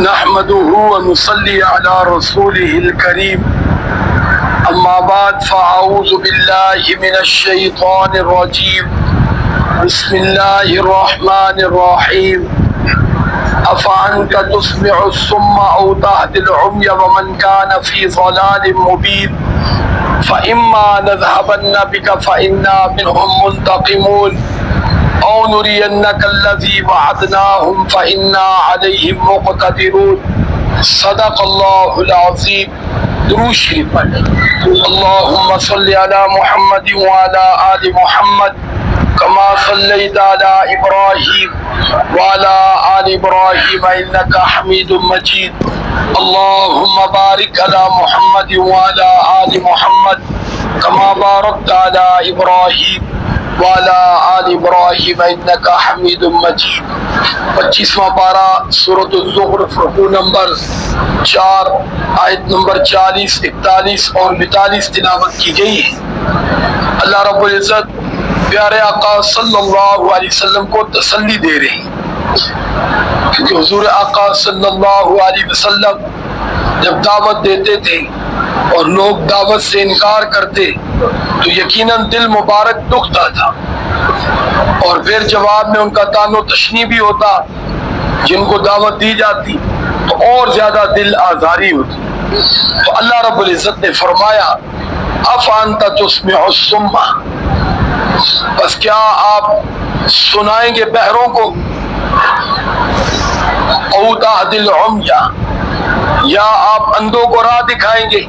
نحمده ونصلي على رسوله الكريم أما بعد فأعوذ بالله من الشيطان الرجيم بسم الله الرحمن الرحيم أفأنت تسمع الصم أو تهدي العمي ومن كان في ضلال مبين فإما نذهبن بك فإنا منهم منتقمون أو نرينك الذي وعدناهم فإنا عليهم مقتدرون صدق الله العظيم. درود شریف پڑھیں. اللهم صل على محمد وعلى آل محمد كما صليت على إبراهيم وعلى آل إبراهيم إنك حميد مجيد. اللهم بارك على محمد وعلى آل محمد كما باركت على إبراهيم وعلى آل إبراهيم إنك حميد مجيد. 25واں پارہ سورۃ الزخرف رکوع نمبر 4 آیت نمبر 40 41 اور 42 تلاوت کی گئی ہے. اللہ رب العزت پیارے آقا صلی اللہ علیہ وسلم کو تسلی دے رہے ہیں، کیونکہ حضور آقا صلی اللہ علیہ وسلم جب دعوت دیتے تھے اور لوگ دعوت سے انکار کرتے تو یقیناً دل مبارک دکھتا تھا، اور پھر جواب میں ان کا طعن و تشنیع بھی ہوتا. جن کو دعوت دی جاتی تو اور زیادہ دل آزاری ہوتی. تو اللہ رب العزت نے فرمایا افانت تسمع الصم، بس کیا آپ سنائیں گے بہروں کو، او تہدی العمی، یا آپ اندھوں کو راہ دکھائیں گے.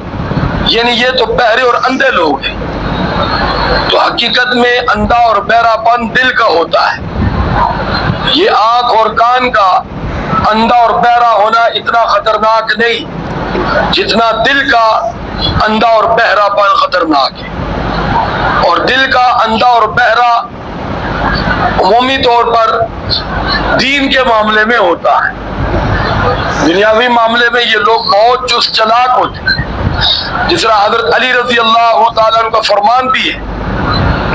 یعنی یہ تو بہرے اور اندھے لوگ ہیں. تو حقیقت میں اندھا اور بہرا پن دل کا ہوتا ہے. یہ آنکھ اور کان کا اندھا اور بہرا ہونا اتنا خطرناک نہیں جتنا دل کا اندھا اور بہرا پن خطرناک ہے. اور دل کا اندھا اور بہرا عمومی طور پر دین کے معاملے میں ہوتا ہے. دنیاوی معاملے میں یہ لوگ بہت چست چلاک ہوتے ہیں. جس طرح حضرت علی رضی اللہ تعالیٰ عنہ کا فرمان بھی ہے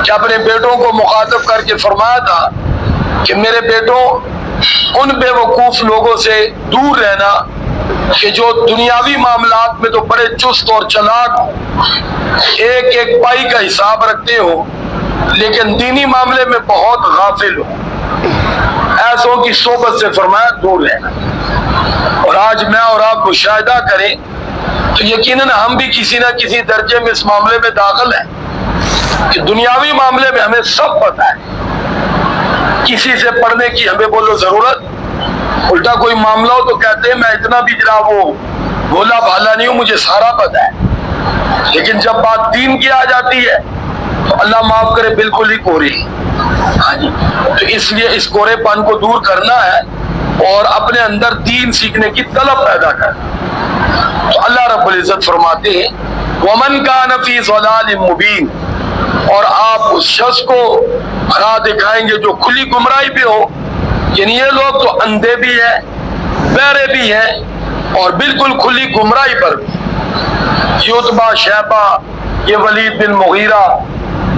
کہ اپنے بیٹوں کو مخاطب کر کے فرمایا تھا کہ میرے بیٹوں ان بے وقوف لوگوں سے دور رہنا کہ جو دنیاوی معاملات میں تو بڑے چست اور چلاک ہو، ایک ایک پائی کا حساب رکھتے ہو، لیکن دینی معاملے میں بہت غافل ہو. ایسوں کی صحبت سے فرمایا دور رہنا. اور آج میں اور آپ مشاہدہ کریں تو یقیناً ہم بھی کسی نہ کسی درجے میں اس معاملے میں داخل ہیں کہ دنیاوی معاملے میں ہمیں سب پتہ ہے، کسی سے پڑھنے کی ہمیں بولو ضرورت. الٹا کوئی معاملہ ہو تو کہتے ہیں میں اتنا بھی جناب وہ بھولا بھالا نہیں ہوں، مجھے سارا پتہ ہے. لیکن جب بات دین کی آ جاتی ہے تو اللہ معاف کرے بالکل ہی کوری. ہاں جی، تو اس لیے اس کورے پن کو دور کرنا ہے اور اپنے اندر دین سیکھنے کی طلب پیدا کرنا. تو اللہ رب العزت فرماتے ہیں وَمَنْ كَانَ فِي ضَلَالٍ مُبِينٍ، اور آپ اس شخص کو راہ دکھائیں گے جو کھلی گمراہی پہ ہو. یعنی یہ لوگ تو اندھے بھی ہیں، بہرے بھی ہیں اور بالکل کھلی گمراہی پر بھی. یتبع شیبہ، یہ ولید بن مغیرہ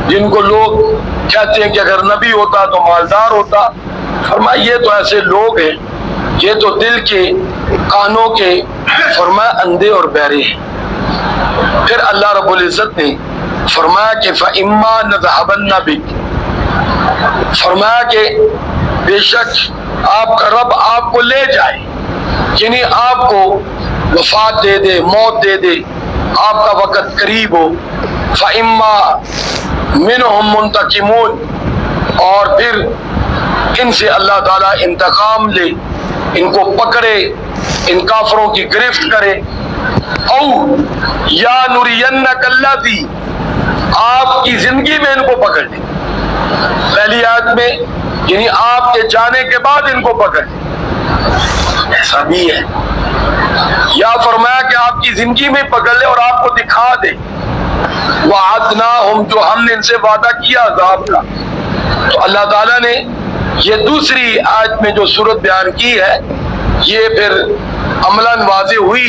جن کو لوگ کہتے ہیں کہ اگر نبی ہوتا تو مالدار ہوتا، فرمایا یہ تو ایسے لوگ ہیں، یہ تو دل کے کانوں کے فرمایا اندھے اور بہرے ہیں. پھر اللہ رب العزت نے فرمایا کہ فَإِمَّا نَذْهَبَنَّ بِكَ، فرمایا کہ بے شک آپ کا رب آپ کو لے جائے، یعنی آپ کو وفات دے دے، موت دے دے، آپ کا وقت قریب ہو. فَإِمَّا مِنْهُمْ مُنْتَقِمُونَ، اور پھر ان سے اللہ تعالیٰ انتقام لے، ان کو پکڑے، ان کافروں کی گرفت کرے. او یا نُرِيَنَّكَ الَّذِي، آپ کی زندگی میں ان کو پکڑ لے. پہلی آیت میں یعنی آپ کے جانے کے بعد ان کو پکڑ لے، ایسا بھی ہے. یا فرمایا کہ آپ کی زندگی میں پکڑ لے اور آپ کو دکھا دے. وَعَدْنَاهُمْ، جو ہم نے ان سے وعدہ کیا عذاب کا. تو اللہ تعالیٰ نے یہ دوسری آیت میں جو صورت بیان کی ہے یہ پھر عملاً واضح ہوئی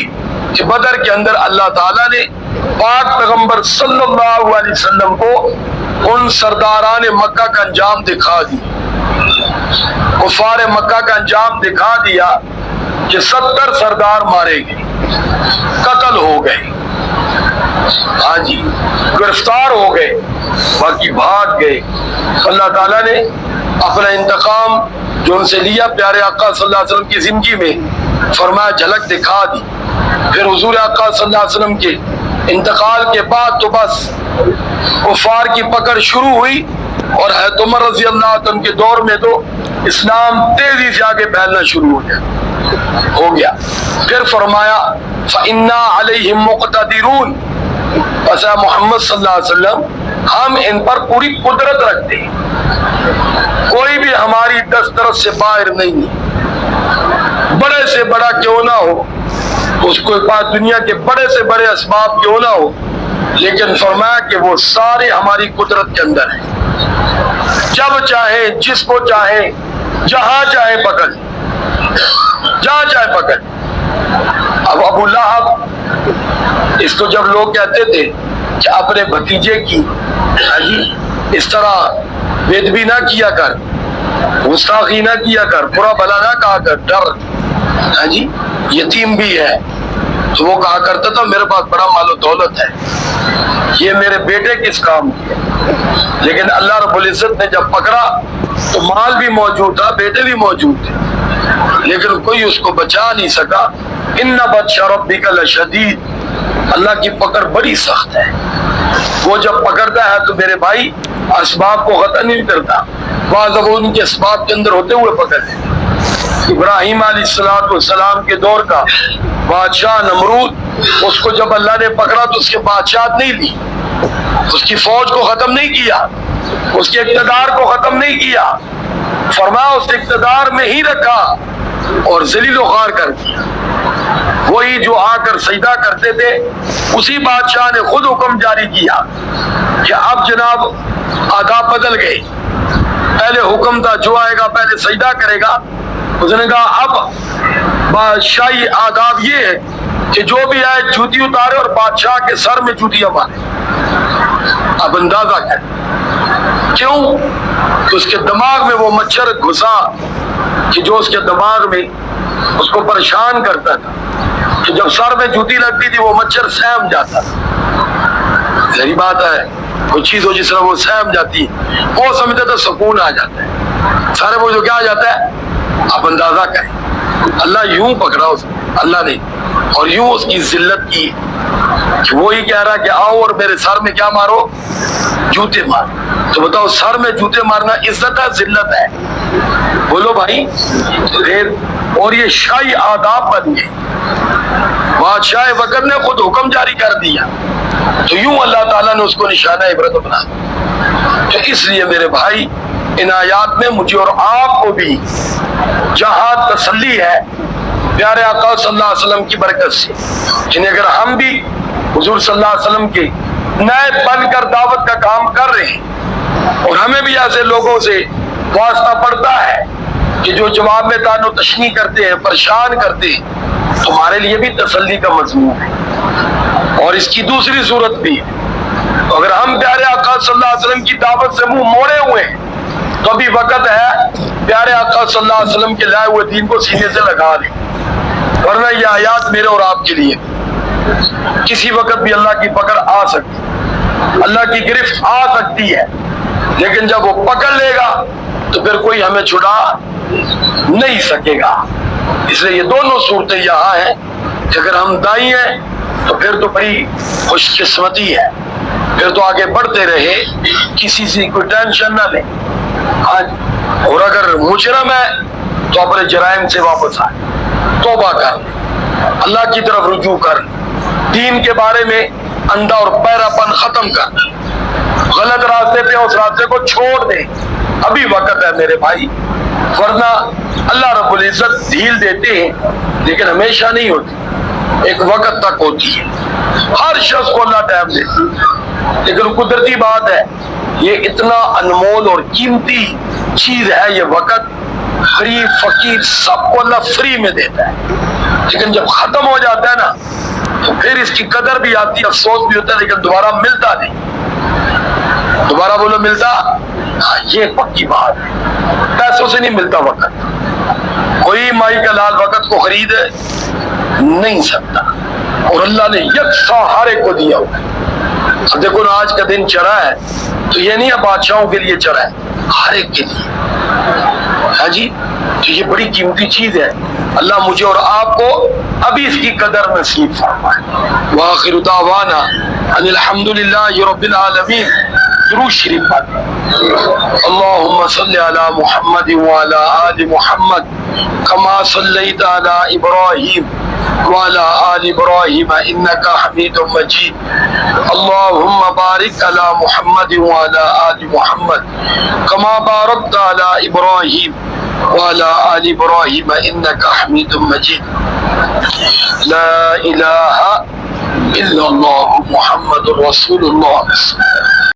کہ بدر کے اندر اللہ تعالیٰ نے پاک پیغمبر صلی اللہ علیہ وسلم کو ان سرداران مکہ کا انجام دکھا دیا، کفار مکہ کا انجام دکھا دیا کہ 70 سردار مارے گئے، قتل ہو گئے، ہاں جی گرفتار ہو گئے، باقی بھاگ گئے۔ اللہ تعالیٰ نے اپنا انتقام جو ان سے لیا پیارے آقا صلی اللہ علیہ وسلم کی زندگی میں فرمایا جھلک دکھا دی۔ پھر حضور آقا صلی اللہ علیہ وسلم کے انتقال کے بعد تو بس کفار کی پکڑ شروع ہوئی، اور حضرت عمر رضی اللہ عنہ کے دور میں تو اسلام تیزی سے آگے پھیلنا شروع ہو گیا۔ پھر فرمایا فَإِنَّا عَلَيْهِمْ مُقْتَدِرُونَ، بس اے محمد صلی اللہ علیہ وسلم ہم ان پر پوری قدرت رکھتے ہیں، کوئی بھی ہماری دسترس سے باہر نہیں ہے، بڑے سے بڑا کیوں نہ ہو، اس کو پاس دنیا کے بڑے سے بڑے اسباب کیوں نہ ہو، لیکن فرمایا کہ وہ سارے ہماری قدرت کے اندر ہیں، جب چاہے جس کو چاہے جہاں چاہے پکڑ، جہاں چاہے پکڑ۔ اب ابو لہب، اس کو جب لوگ کہتے تھے کہ اپنے بھتیجے کی اس طرح بےادبی نہ کیا کر، گستاخی نہ کیا کر، برا بھلا نہ کہا کر، ڈر یتیم بھی ہے، تو وہ کہا کرتا تھا میرے پاس بڑا مال و دولت ہے، یہ میرے بیٹے کس کام کی ہے، لیکن اللہ رب العزت نے جب پکڑا تو مال بھی موجود تھا، بیٹے بھی موجود تھے، لیکن کوئی اس کو بچا نہیں سکا۔ ان بطش ربک لشدید، اللہ کی پکڑ بڑی سخت ہے، وہ جب پکڑتا ہے تو میرے بھائی اسباب کو ختم نہیں کرتا، بعض ان کے اسباب کے اندر ہوتے ہوئے پکڑ لیتے۔ ابراہیم علیہ السلام کے دور کا بادشاہ نمرود، اس کو جب اللہ نے پکڑا تو اس کے بادشاہت نہیں لی، اس کی فوج کو ختم نہیں کیا، اس کے اقتدار کو ختم نہیں کیا، فرمایا اس اقتدار میں ہی رکھا اور ذلیل و خوار کر دیا۔ وہی جو آ کر سجدہ کرتے تھے، اسی بادشاہ نے خود حکم جاری کیا کہ اب جناب آداب بدل گئے، پہلے حکم تھا جو آئے گا پہلے سجدہ کرے گا، اس نے کہا اب بادشاہی آداب یہ ہے کہ جو بھی آئے جوتی اتارے اور بادشاہ کے سر میں جوتیاں مارے۔ اب اندازہ کریں کیوں کہ اس کے دماغ میں وہ مچھر گھسا کہ جو اس کے دماغ میں اس کو پریشان کرتا تھا، کہ جب سر میں جوتی لگتی تھی وہ مچھر سہم جاتا تھا، ظاہری بات ہے کوئی چیز ہو جس طرح وہ سہم جاتی، وہ سمجھتا تھا سکون آ جاتا ہے، سارے وہ جو کیا آ جاتا ہے۔ آپ اندازہ کریں اللہ یوں پکڑا اس اللہ نے، اور یوں اس کی ذلت کی کہ وہی کہہ رہا کہ آؤ اور میرے سر میں کیا مارو، جوتے مار۔ تو بتاؤ سر میں جوتے مارنا عزت ہے ذلت ہے؟ بولو بھائی۔ اور یہ شاہی آداب بن گئے، بادشاہ وقت نے خود حکم جاری کر دیا، تو یوں اللہ تعالیٰ نے اس کو نشانہ عبرت بنا۔ تو اس لیے میرے بھائی ان آیات میں مجھے اور آپ کو بھی جہاں تسلی ہے پیارے آقا صلی اللہ علیہ وسلم کی برکت سے، جنہیں اگر ہم بھی حضور صلی اللہ علیہ وسلم کے نائب بن کر دعوت کا کام کر رہے ہیں، اور ہمیں بھی ایسے لوگوں سے واسطہ پڑتا ہے کہ جو جواب میں طعن و تشنیع کرتے ہیں، پریشان کرتے ہیں، تمہارے لیے بھی تسلی کا مضمون ہے۔ اور اس کی دوسری صورت بھی ہے، اگر ہم پیارے آقا صلی اللہ علیہ وسلم کی دعوت سے منہ موڑے ہوئے ہیں تو ابھی وقت ہے پیارے آقا صلی اللہ علیہ وسلم کے لائے ہوئے دین کو سینے سے لگا لیں، ورنہ یہ آیات میرے اور آپ کے لیے کسی وقت بھی اللہ کی پکڑ آ سکتی، اللہ کی گرفت آ سکتی ہے، لیکن جب وہ پکڑ لے گا تو پھر کوئی ہمیں چھڑا نہیں سکے گا۔ اس لیے یہ دونوں صورتیں یہاں ہیں کہ اگر ہم دائی ہیں تو پھر تو بڑی خوش قسمتی ہے، پھر تو آگے بڑھتے رہے، کسی سے کوئی ٹینشن نہ لیں، اور اگر مجرم ہے تو اپنے جرائم سے واپس آئے، توبہ کر لیں، اللہ کی طرف رجوع کر لیں، دین کے بارے میں اندھا اور پیراپن ختم کر دیں، غلط راستے پہ اس راستے کو چھوڑ دیں، ابھی وقت ہے میرے بھائی، ورنہ اللہ رب العزت ڈھیل دیتے ہیں لیکن ہمیشہ نہیں ہوتی، ایک وقت تک ہوتی ہے، ہر شخص کو اللہ ٹائم دیتی ہے، لیکن قدرتی بات ہے یہ اتنا انمول اور قیمتی چیز ہے، یہ وقت غریب فقیر سب کو اللہ فری میں دیتا ہے، لیکن جب ختم ہو جاتا ہے نا تو پھر اس کی قدر بھی آتی ہے، افسوس بھی ہوتا ہے، لیکن دوبارہ ملتا نہیں، دوبارہ بولو ملتا، یہ پکی بات ہے، پیسوں سے نہیں ملتا وقت، کوئی مائی کا لال وقت کو خرید نہیں سکتا، اور اللہ نے یکساں ہر ایک کو دیا ہوا ہے۔ اب دیکھو نا آج کا دن چڑھا ہے تو یہ نہیں ہے بادشاہوں کے لیے چڑھا ہے، ہر ایک کے لیے، ہاں جی، تو یہ بڑی قیمتی چیز ہے۔ اللہ مجھے اور آپ کو ابھی اس کی قدر نصیب فرمائے۔ وآخر دعوانا ان الحمدللہ رب العالمین۔ درود شریف پڑھ۔ اللہم صلی علی محمد وعلی آل محمد کما صلیت علی ابراہیم وعلی آل ابراہیم انک حمید مجید۔ اللہم بارک علی محمد وعلی آل محمد کما بارکت علی ابراہیم وعلی آل ابراہیم انک حمید مجید۔ لا الہ الا اللہ محمد رسول اللہ۔